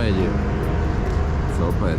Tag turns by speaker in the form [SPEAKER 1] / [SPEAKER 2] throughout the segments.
[SPEAKER 1] jedzie. Super.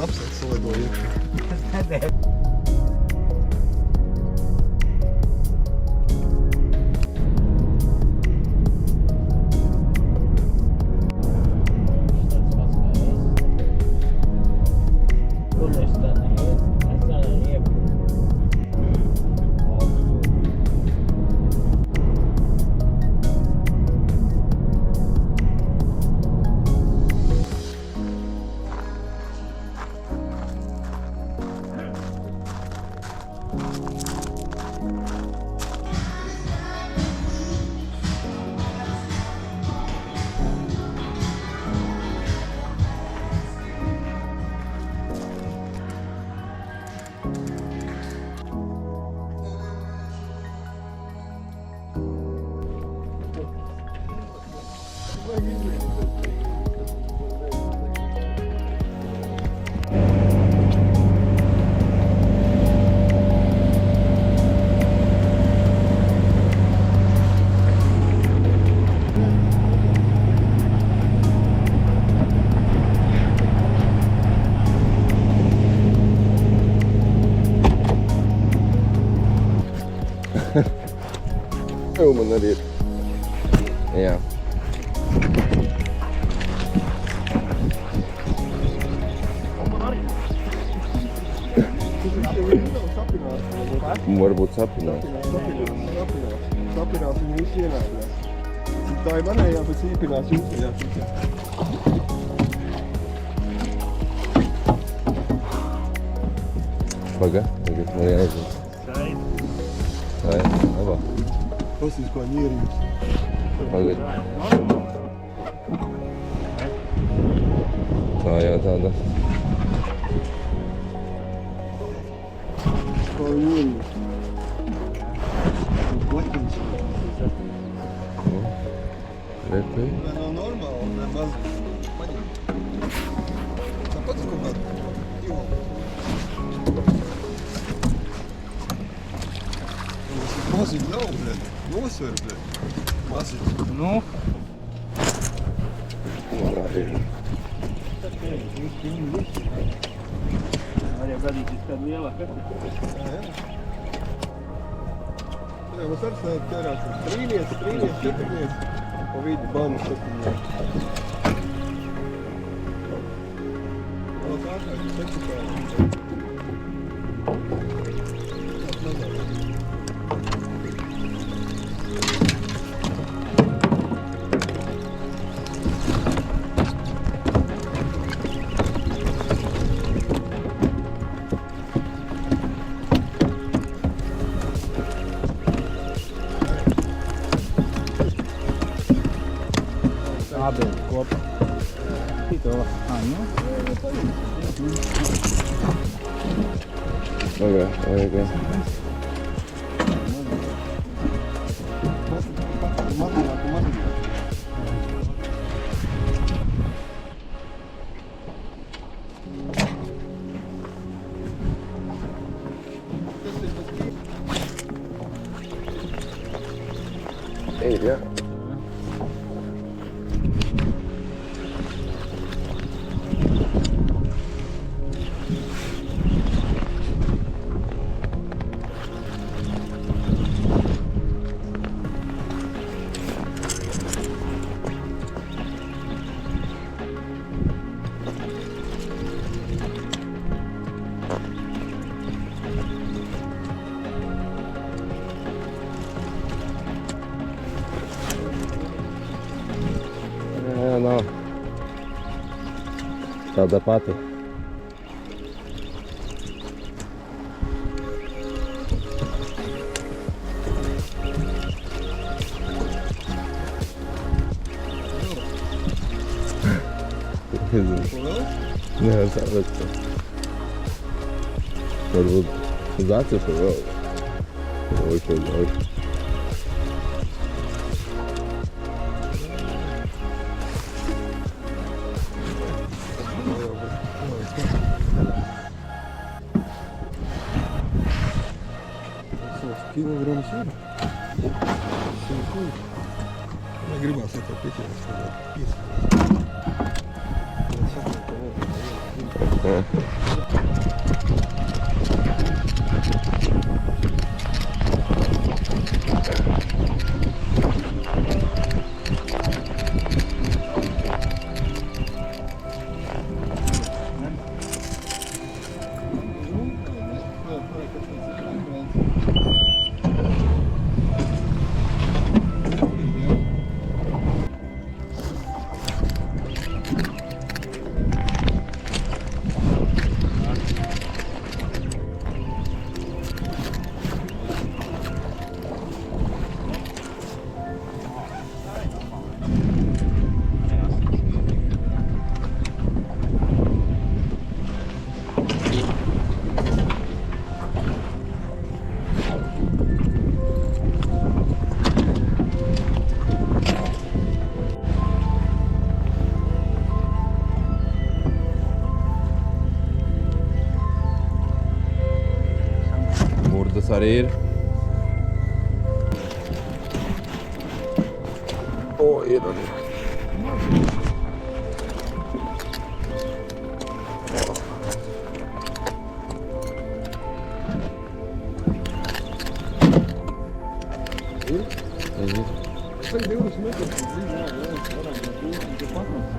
[SPEAKER 2] Apsats salidoja iekšā. Man arī ir. Jā. Varbūt sapinās. Sapinās un jūs ienākās. Tā ir manējā, bet īpinās jūs ienākās. Paga, tagad man jāizdod. Tā ir, labāk. Pasīs, kā ņierības. Pagad. Tā jā, tāda. Kā ņierības. Blakiņš. Repi. Nav normāli, ne maz. Paņem. Tāpat kaut kādu. Maziņ nav, bļet. Nosver, bļet. Maziņ. Nu?
[SPEAKER 3] Var jau gadīties kādu lielāku.
[SPEAKER 2] Jā. Jā, mums arī snēd ķerās. Trīnieci, četrnieci. Pa vidu banu četrnieci. Vēl tākāk ir sekretāri.
[SPEAKER 3] Abi kopā. Tito, nu?
[SPEAKER 1] Okay. Hey, yeah. Tāda pati. Nē, sapratu. Varbūt uz acis vēl. Oj.
[SPEAKER 2] Kilograms ir. Negribās ar to pieķēries.
[SPEAKER 1] Murdas arī ir. O, ir un ir.
[SPEAKER 2] Tagad 20 metrus dzīvi, jā, varam būt patnās.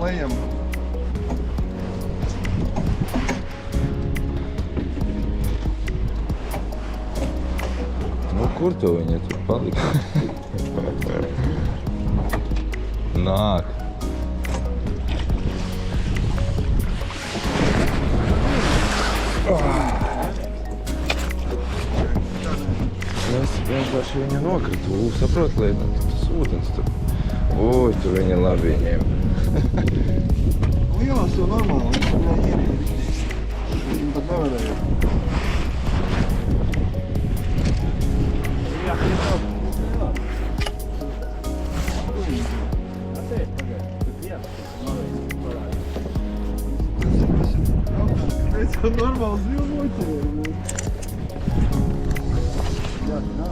[SPEAKER 2] Lejam.
[SPEAKER 1] Nu, kur tu viņa tur palika? Nāk. Es vienkārši viņu nokritu, saprot, lai tas ūdens tur. Oj, tu viņa labi ņem.
[SPEAKER 2] Lielās jau normāli, viņš jau ierīdīs. Viņam pat nevarēja. Tas ir normāls zivmoķi. Jā, nā.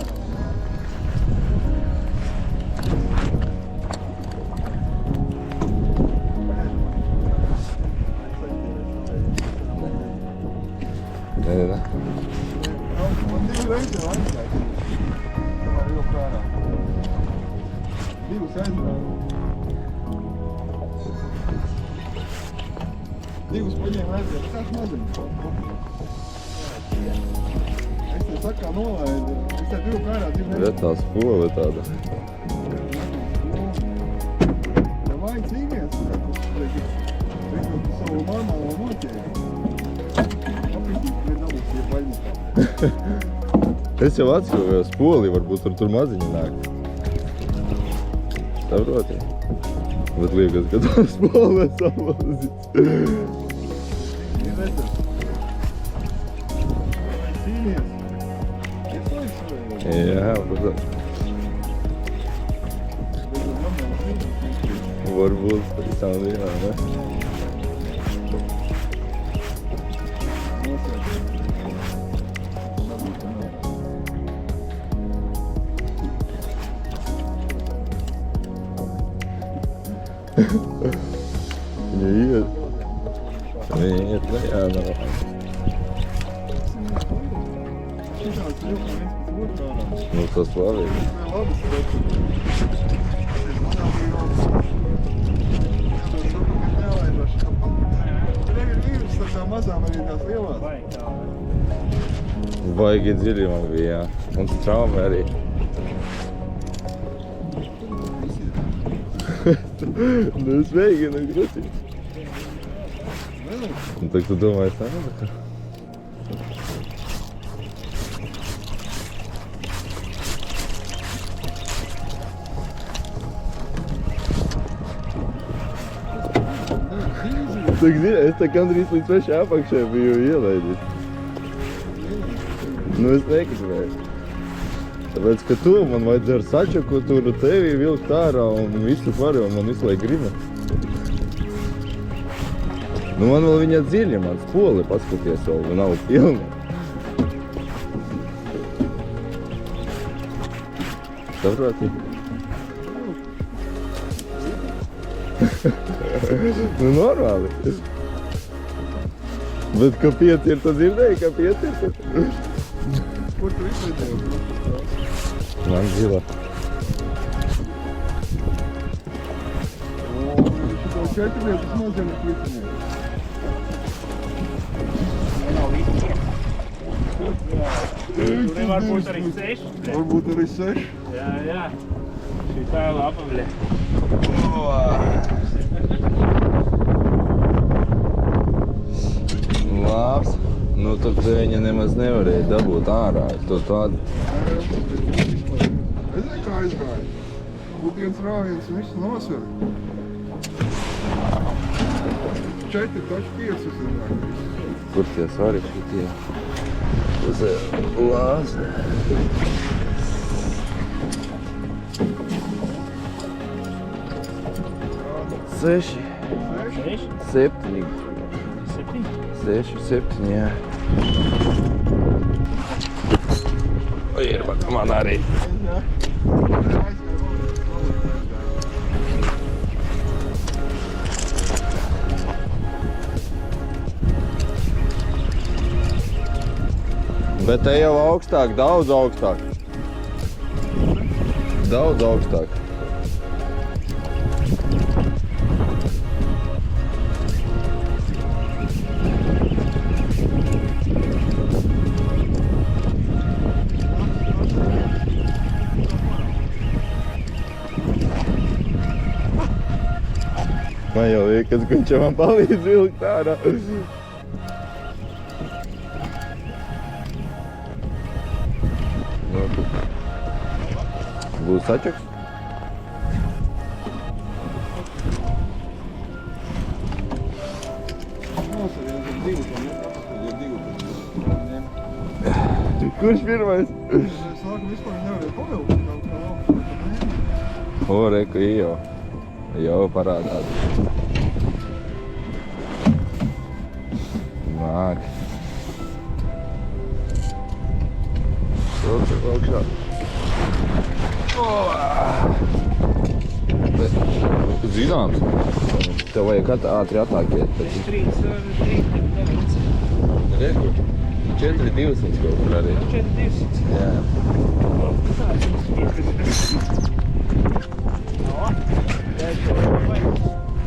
[SPEAKER 1] Nē.
[SPEAKER 2] Man 2 reizes jau aizgāja. Tomēr jau kārā. 2 aizgāja. 2 paņēma aizgāja. Kāds mazums. Es te sakā nolaidu. Es te 2 kārā 2 reizes.
[SPEAKER 1] Vietā spole tāda.
[SPEAKER 2] Ja vajag cīnies, tad savu normālo moķēju. Apītīt, ka nebūs tie baļņi.
[SPEAKER 1] Es jau atskatījos Poliju, varbūt tur maziņi nāk. Saproti? Bet liekas, ka tās Polija salauzīts. Jā, protams. Varbūt pēc tam jā, ne? Viņa iet. Viņa iet, ne? Jā, nav. Nu, tas labīgi. Baigi dziļi man bija, jā. Un traumi arī. Nu, es mēģinu grūtīt. Un tak tu domāji, tā nebaka? Tak zini, es tā gandrīz līdz pašai apakšai biju ielaidis. Nu, es negribēju. Tāpēc, ka tu man vajadzēja ar sačaku tur tevi vilkt ārā un visu pārējo man visu laiku grima. Nu, man vēl viņa dziļi, man spoli paskaties vēl, nav pilna. Saproti? Nu, normāli. Bet ka 5 ir, tad dzirdēji, ka 5 ir tad?
[SPEAKER 2] Kur tu izlidēji?
[SPEAKER 1] Man zila.
[SPEAKER 2] O, viņš to 4 vietas mazina kvitinieki.
[SPEAKER 3] Tur nevar būt arī 6.
[SPEAKER 2] Varbūt arī 6.
[SPEAKER 3] Jā, jā. Šī tā ir laba, bļa.
[SPEAKER 1] Labs. Nu, tad viņa nemaz nevarēja dabūt ārā. To tādu.
[SPEAKER 2] Es zinu, kā aizgāja. Būt viens rāviens un visu nosver. 4,5 es zinu.
[SPEAKER 1] Kur tie svari šitie? Uz lāzi. Seši.
[SPEAKER 3] 6?
[SPEAKER 1] 7.
[SPEAKER 3] 7?
[SPEAKER 1] 6, 7, jā. O, ir man arī. Bet te jau augstāk, daudz augstāk. Daudz augstāk. Man jau liekas, ka viņš man palīdz vilkt ārā. Būs sačaks? Kurš pirmais?
[SPEAKER 2] Es sāku vispār nevarēju pavilkt.
[SPEAKER 1] O, reku, jau. Jau parādās. Nāk. Vilks augšā. Zināms, tev vajag ātri attākiet.
[SPEAKER 3] 3, 9.
[SPEAKER 1] Reku, 4,200 kaut kur arī.
[SPEAKER 3] 4,200.
[SPEAKER 1] Jā.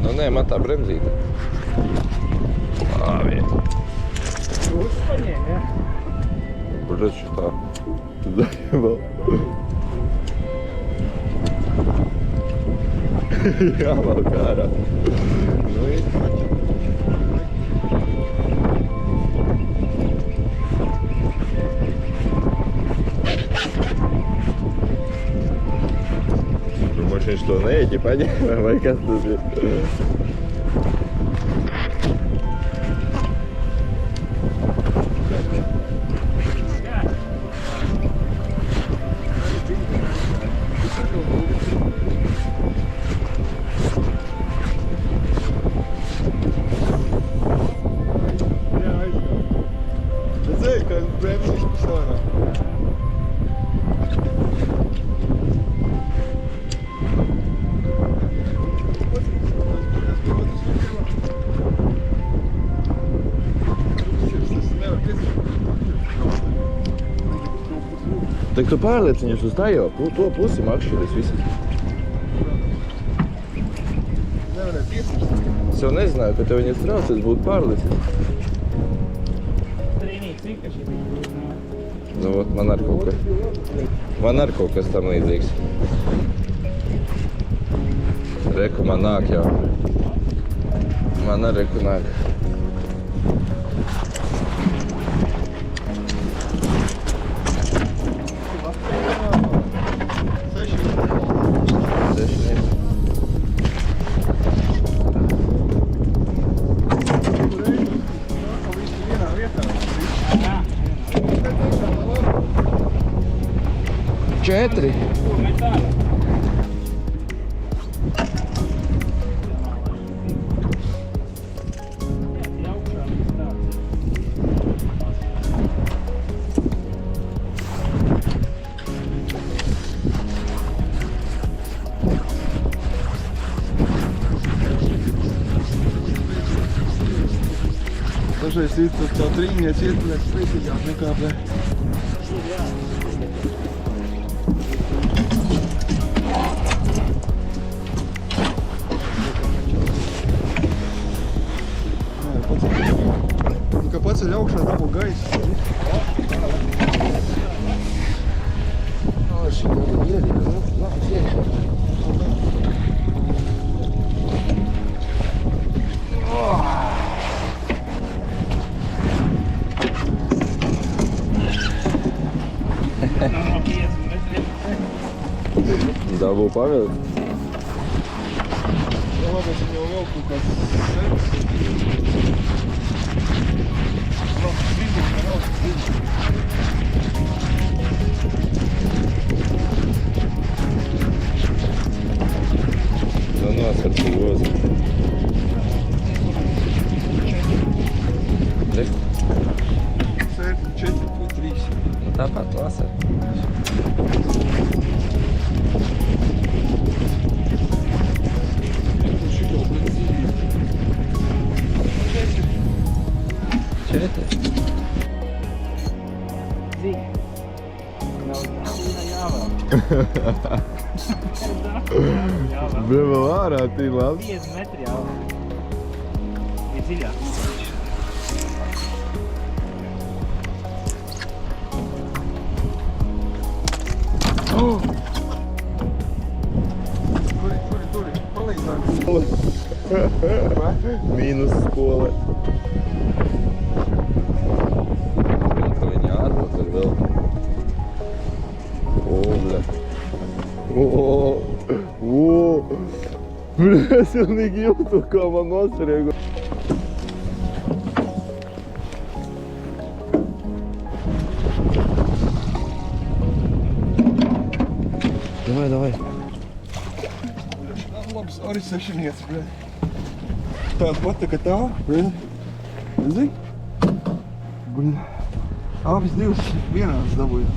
[SPEAKER 1] Nu, nē, man tā bremzīte. Labi.
[SPEAKER 3] Jūs paņēm, jā?
[SPEAKER 1] Protams, šitā. Zaļa vēl. Jā, vēl kārā. Nu, augšņu to neeķi paņēma, vai kas tas ir?
[SPEAKER 2] Redzēji, ka bremzes pusārā.
[SPEAKER 1] Tak tu pārliec viņus uz tajo, to pusi makšķeris visas.
[SPEAKER 2] Nevarēja piesist.
[SPEAKER 1] Es jau nezināju, ka tev viņas trauc, es būtu pārlicis.
[SPEAKER 3] Trīnīt, cik ka šī bija?
[SPEAKER 1] Nu, ot, man ar kaut kas tam līdzīgs. Reku man nāk jau. Man ar reku nāk. Četri.
[SPEAKER 2] Dažreiz ir tā trīniec ietuniec spēcīgāk nekā pie. Kā paceļ augšā dabū gaisu.
[SPEAKER 1] Šī kāda iedīga, labas iekšā.
[SPEAKER 3] No 5 metriem.
[SPEAKER 1] Dabū pavilkt.
[SPEAKER 2] Jā, labēc viņam vēl kaut kāds
[SPEAKER 1] Nu, noskat uz grozu. Re,
[SPEAKER 2] 4 vai 3.
[SPEAKER 1] nu tāpat noskat. Četri.
[SPEAKER 3] Zik. Nav jāvēl. Jāvēl.
[SPEAKER 1] Breva ārā, tī labi.
[SPEAKER 3] 5 metri jāvēl. Ir dziļāk.
[SPEAKER 2] Turi, palīdzāk.
[SPEAKER 1] Mīnus skola. Ka viņi atpakaļ vēl. Bля. Bля, es pilnīgi jūtu, kā man nosarēgu. Davai.
[SPEAKER 2] Labs arī sešaniec, bļa. Tāda pata, ka tā, bļa. Zini? Bļa. Abas divas vienādas dabūjās.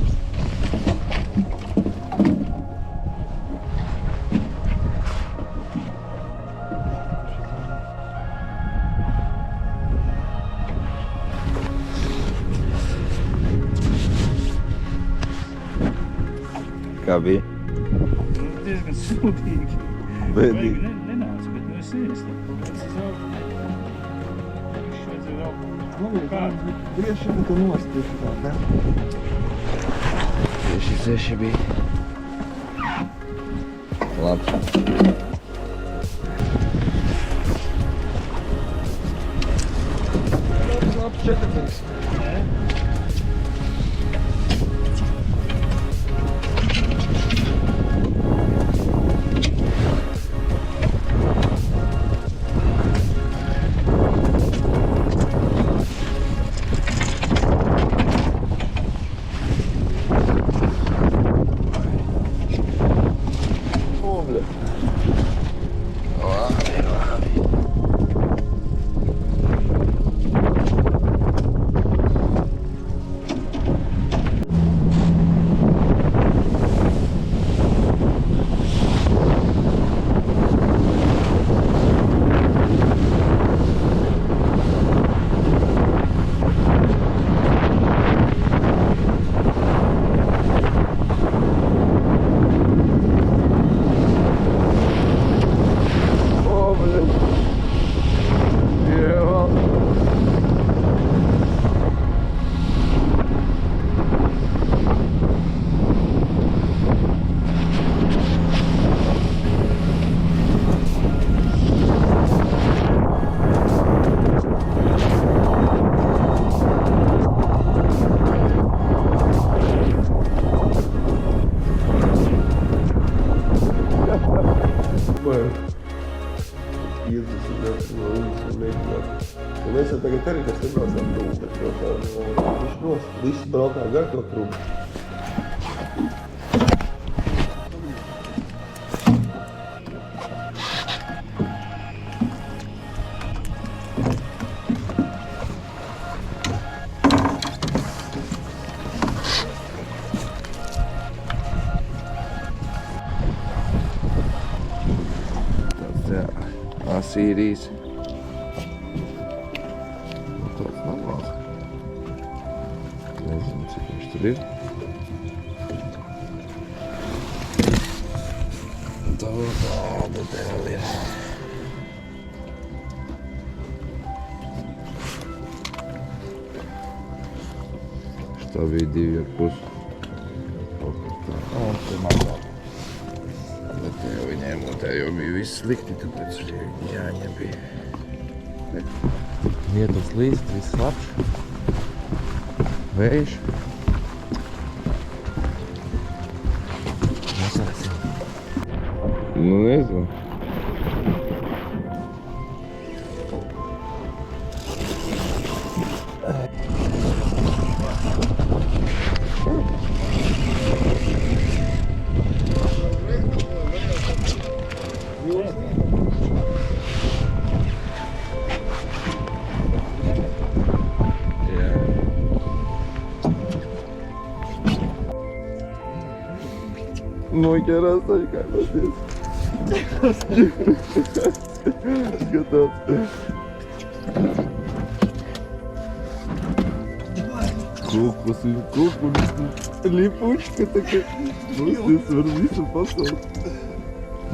[SPEAKER 1] Kā bija?
[SPEAKER 3] Diezgan sūdīgi.
[SPEAKER 1] Bēdīgi.
[SPEAKER 3] Nenāca, bet nu es iestu. Es izaugu. Viņš vajadzēja vēl.
[SPEAKER 2] Labi, kā? Grieši šeit to nost tieši tā, ne?
[SPEAKER 1] Tieši 6 bija. Labi.
[SPEAKER 2] Labs 14. Super. 50 metru no ūdens un mēģināt. Ja mēs jau tagad arī kas nebraucām trūku, bet jau tā viņš nost. Visi braukā gar to trūku.
[SPEAKER 1] Asīrijas. Tāds normāls. Nezinu, cik viņš tur ir. Tāda vēl ir. Šitā bija 2,5. Kaut kas tā. Tur mazāk. Bet jau viņiem mutē jau bija viss slikti, tāpēc viņi jāņem bija. Vietas līst, viss labs. Vējš. Nesāsim. Nu, nezinu. Noķerās taļ kā pasties. Skatās. Kukus ir kukulis. Lipučka taka. Pasties var visu pasauli.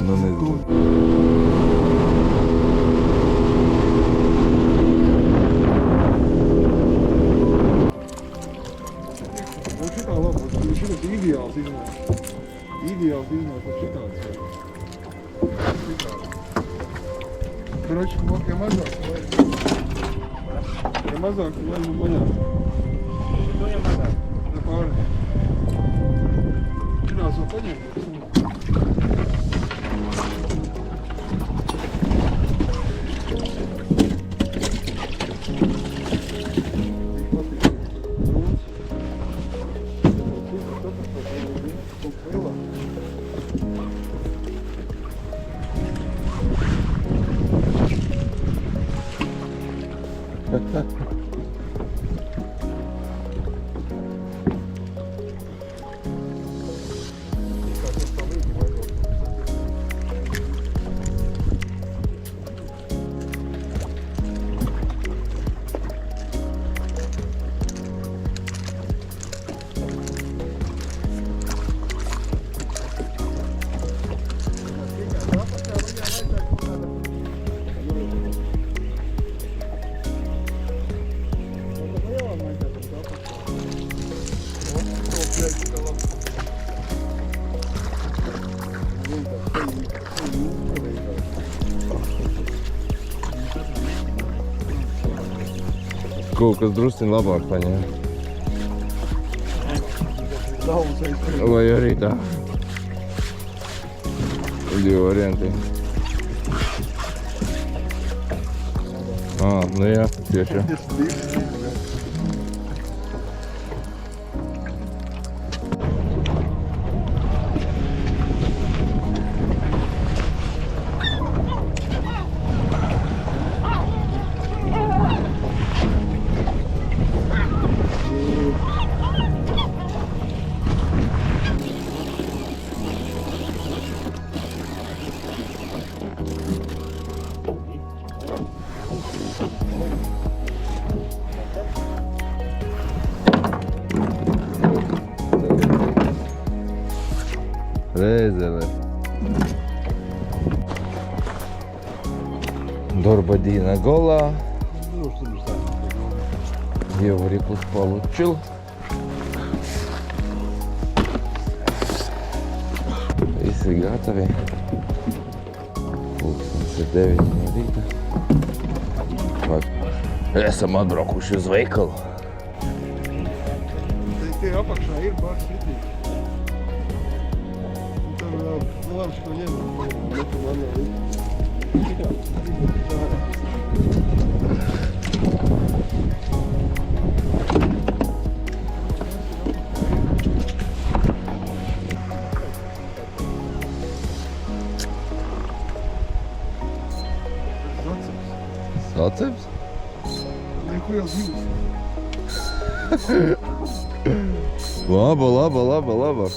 [SPEAKER 1] Nu, nezinu.
[SPEAKER 2] Nu, šitā labi. Šitas ideāls iznāk. Ideāls iznāk ar šitāds. Karači, ja mazāk vajag. Ja mazāk, tad vajag vaļāk.
[SPEAKER 3] To jau mazāk.
[SPEAKER 2] Tā pārējā. Šitās vēl paņemt.
[SPEAKER 1] Kaut kas drusciņ labāk paņēma. Vai arī tā. Divi varianti. Nu jā, tieši. Rezele. Дорбадина гола. Еврипус получил. Visi gatavi. Pulkstens 9 no rīta. Esam atbraukuši uz veikalu.
[SPEAKER 2] Tie apakšā ir bars ritīgi. Tur labi, ko ņem. Neko man nav.
[SPEAKER 1] Saceps?
[SPEAKER 2] Neko jau zivs.
[SPEAKER 1] Laba, laba, laba, laba.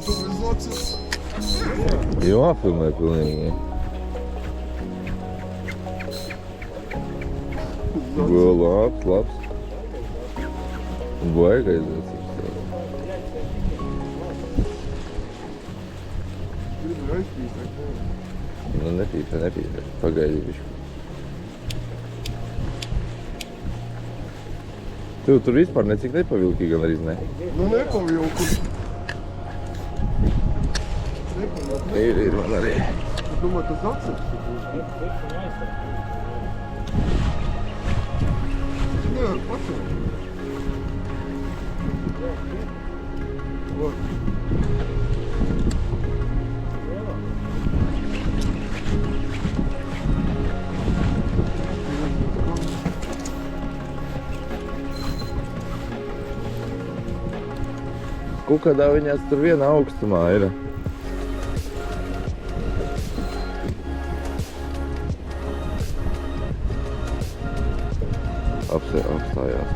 [SPEAKER 2] Tas ir zaceps.
[SPEAKER 1] Jāfilmē pilnīgi. Labs, labs. Baigais zaceps.
[SPEAKER 2] Gribu aizpīstēt.
[SPEAKER 1] Nu, nepīpē. Pagaidi bišķi. Tu tur vispār necik nepavilki gan arī, ne?
[SPEAKER 2] Nu, nepavilku.
[SPEAKER 1] Ir man arī.
[SPEAKER 2] Es domāju, tas zaceps. Es nevaru pacelt. Vot.
[SPEAKER 1] Kukadā viņās tur viena augstumā ir. Apstājās.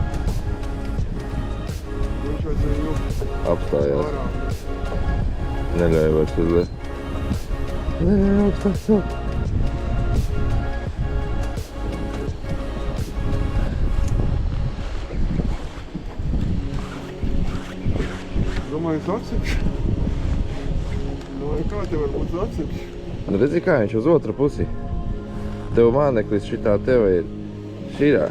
[SPEAKER 2] Viņš vajadzēja jau
[SPEAKER 1] Apstājās.
[SPEAKER 2] ārā.
[SPEAKER 1] Neļauj vairs uzliet. Neļauj augstāk celt.
[SPEAKER 2] Domāju, zaceps. Domāju, kā te var būt zaceps?
[SPEAKER 1] Nu redzi kā viņš uz otru pusi. Tev māneklis šitā tev ir širā.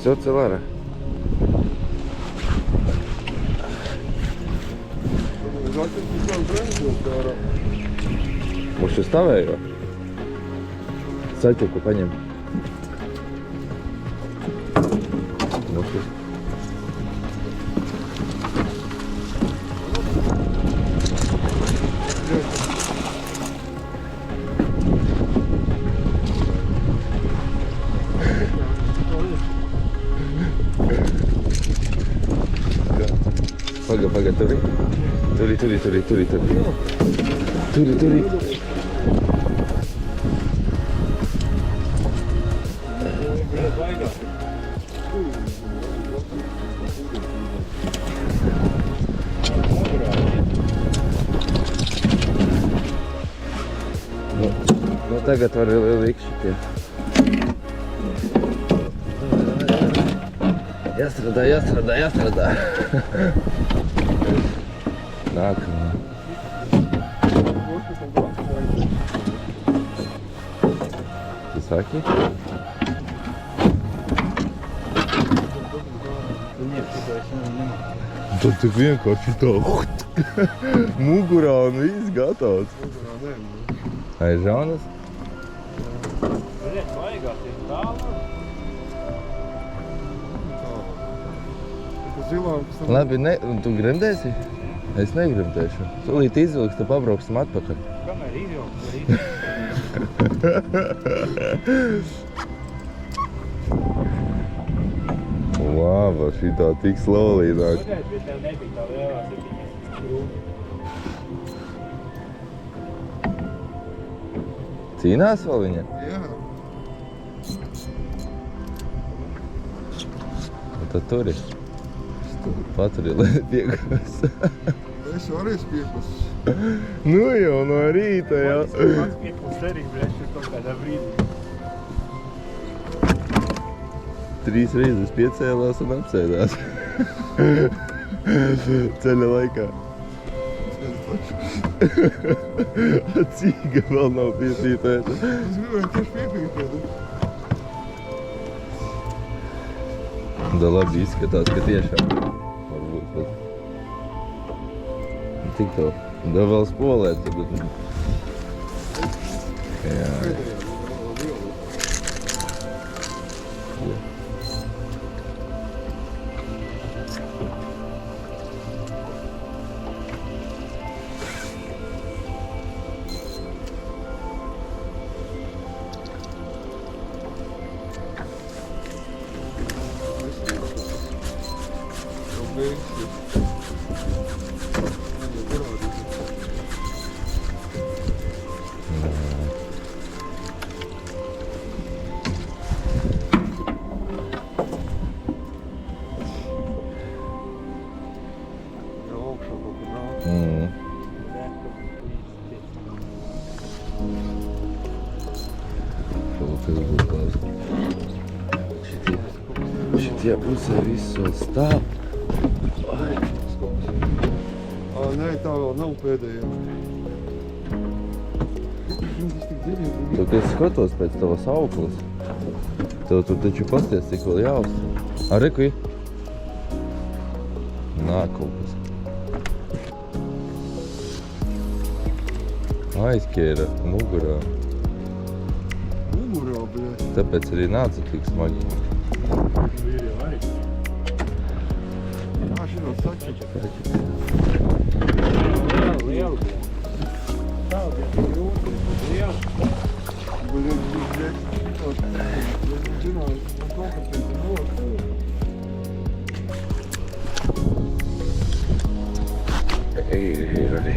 [SPEAKER 1] Все целара.
[SPEAKER 2] Zaceps ir kā brendot ārā.
[SPEAKER 1] Mums šis stāvējo. Saķuku paņem. Mums šis. Paga, turi. Turi. Nu tagad var likt šitie. Jāstrādā. Nākamā. Tu saki? Tad tik vienkārši tā mugurā un viss gatavs. Ai, žaunas? Labi, tu gremdēsi? Es negremdēšu. Tūlīt izvilks, tu pabrauksim atpakaļ.
[SPEAKER 3] Kamēr izvilks,
[SPEAKER 1] Lava, šitā tik slolīdāk.
[SPEAKER 3] Pagājuši, bet tev nebija tā lielā 7 grūti.
[SPEAKER 1] Cīnās vēl viņa?
[SPEAKER 2] Jā.
[SPEAKER 1] Un tad turi. Paturi, lai piekos.
[SPEAKER 2] Es arī spiekus.
[SPEAKER 1] Nu jau no rīta, jā.
[SPEAKER 3] Pats piekums arī, bļaši, kaut kādā brīdī.
[SPEAKER 1] 3 reizes piecēlās un apsēdās. Ceļa laikā. Cīga vēl nav piepīpēta.
[SPEAKER 2] Es gribēju tieši piepīpēt.
[SPEAKER 1] Da labi izskatās, ka tiešām varbūt pat. Tik to. Da vēl spolēt. Tad... Jā. Tas būs labs. Šitie pusē viss vēl stāv.
[SPEAKER 2] Nē, tā vēl nav pēdējā.
[SPEAKER 1] Tu es skatos pēc tavas auklas. Tev tu taču pasties, cik vēl jāuzsver. Reku ir? Nāk kaut kas. Aizķēra mugurā.
[SPEAKER 2] Mugurā, bļaļ.
[SPEAKER 1] Tāpēc arī nāca tik smagi.
[SPEAKER 3] Ir jau arī.
[SPEAKER 2] Jā, šī vēl saču.
[SPEAKER 3] Lielu. Tādu jau grūti. Lielu.
[SPEAKER 2] Bļaļ, zināju, kaut kāpēc ir nolasīju.
[SPEAKER 1] Ir arī.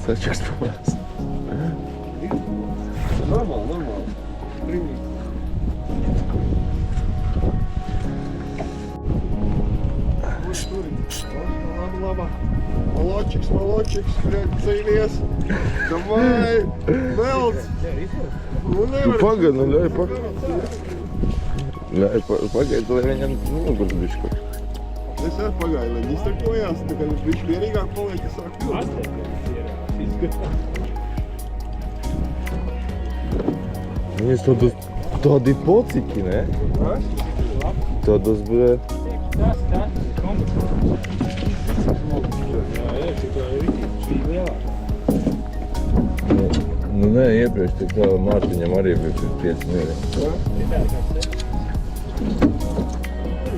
[SPEAKER 1] Sačas pamās.
[SPEAKER 2] Normāli. Primīgi. Laba. Maločiks, bļaļ, cīnies. Davai, velc. Nu, nevar.
[SPEAKER 1] Pagaid, nu ļauj pagaid, lai viņam nogurs bišķi.
[SPEAKER 2] Es arī pagāju, lai viņi iztakojās, tā kā viņš vienīgāk paliek, kas sāk pildu.
[SPEAKER 1] Viņas tādi pociķi, ne? Tādos, bļē.
[SPEAKER 3] Tas ir kompetenci. Jā, šitā ir šī lielākā.
[SPEAKER 1] Nu nē, iepriekš tik tā Mārtiņam arī bija 5 mīļi.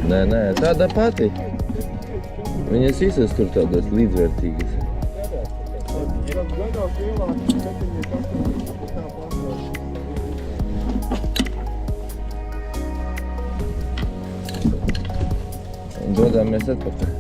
[SPEAKER 1] Nē, tāda pati. Viņas visas tur tādas līdzvērtīgas.
[SPEAKER 2] Gadās lielāk, 7-8, tā pārsvārš.
[SPEAKER 1] Dodāmies atpakaļ.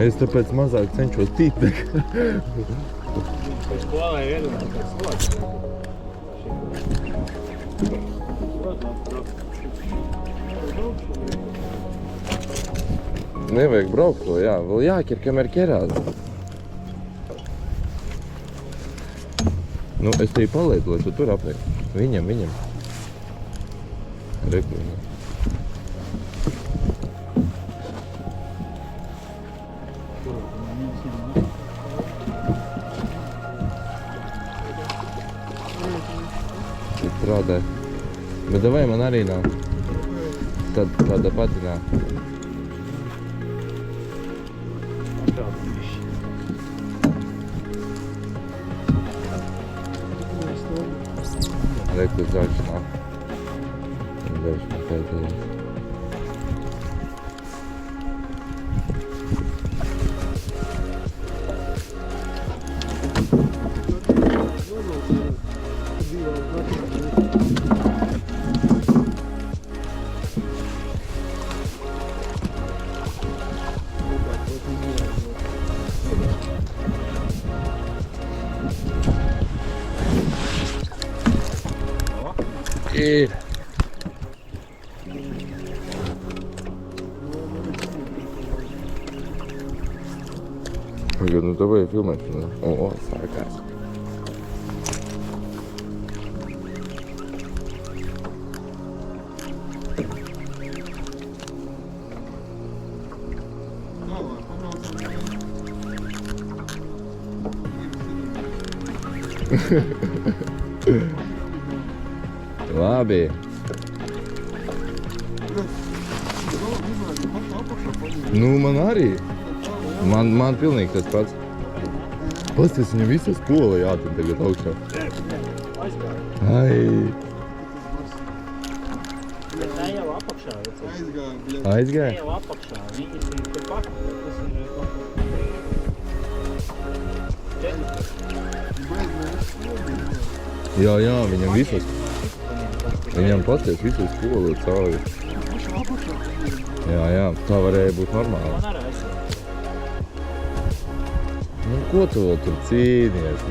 [SPEAKER 1] Es tāpēc mazāk cenšos tīt.
[SPEAKER 3] Pēc polē iedomāt, kāds sloks.
[SPEAKER 1] Nevajag braukt to, jā. Vēl jāķer, kamēr ķerās. Nu, es tevi palaidu, lai tu tur apliek. Viņam. Reku. Strādā. Bet davai man arī nāk. Tad tāda pati nāk. Reku zaļš nāk. Zaļš man pēdējais. Ir. Pagaid, nu davai filmēt. O, sākās. Labi. Nu, man arī. Man pilnīgi tas pats. Pasties, viņam visa skola jātin tagad augšā.
[SPEAKER 3] Aizgāja.
[SPEAKER 1] Ai,
[SPEAKER 3] Bet ne jau apakšā.
[SPEAKER 2] Aizgāja, bļa.
[SPEAKER 3] Ne
[SPEAKER 1] aizgāja?
[SPEAKER 3] jau apakšā. Viņi ir tepat. Tas ir kaut
[SPEAKER 1] Jā, viņam visas, viņam pasties visu skolu cauri. Jā, tā varēja būt normāli.
[SPEAKER 3] Man arī aizsāk.
[SPEAKER 1] Nu, ko tu vēl tur cīnies?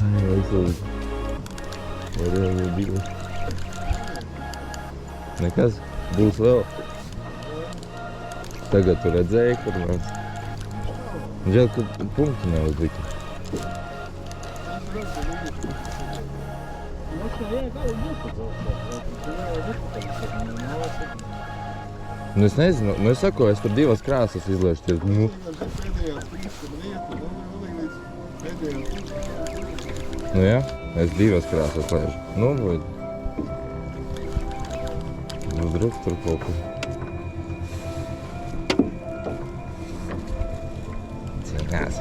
[SPEAKER 1] Ai, aizsūdz. Varēja bija. Nekas, būs vēl. Tagad tu redzēji, kur mēs. Žēl, ka punktu neuzlika. Nu es nezinu, nu es saku, es tur divas krāsas izliešu. Nu, nu jā, es divas krāsas liešu. Nu, vai... Nu, drusku tur kaut ko. Cīnās.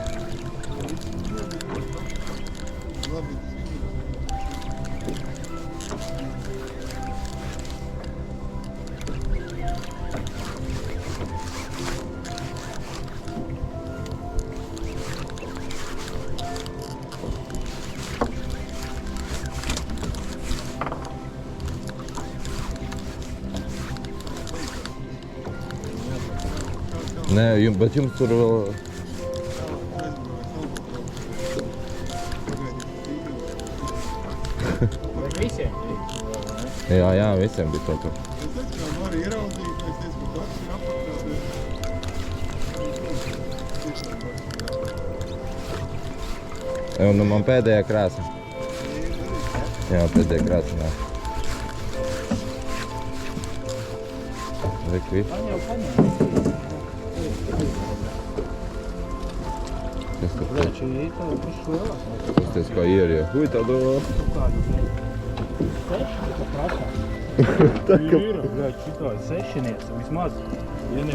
[SPEAKER 1] Nē, bet jums tur vēl...
[SPEAKER 3] Bet visiem ir.
[SPEAKER 1] Jā, visiem bija tā kā. Un man pēdējā krāsa. Jā, pēdējā krāsa nāk. Reik, viss.
[SPEAKER 3] Man jau paņēma.
[SPEAKER 1] Kas tur?
[SPEAKER 3] Brāči, ir tā, kas šolās.
[SPEAKER 1] Tas ties kā ierija. Hui, tādu...
[SPEAKER 3] Kādu seši, tā prasā. Ir, brāči, šitā ir sešiniec, vismaz. Ja ne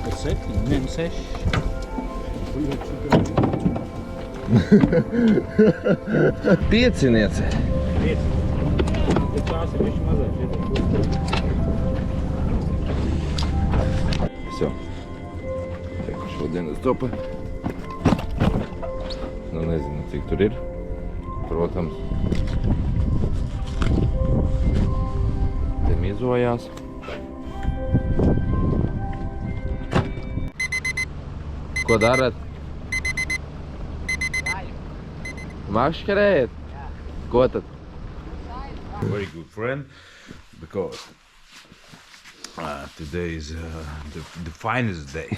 [SPEAKER 3] pēc septiņi, ne, nu seši.
[SPEAKER 1] Pieciniece.
[SPEAKER 3] Pieci. Bet tās ir viši mazāk šitā.
[SPEAKER 1] Все. Так, šodien uz topa. Nu, nezinu, cik tur ir. Protams. Te mizojās. Ko darat? Maškarējat? Ko tad?
[SPEAKER 4] Very good friend, because today is the finest day.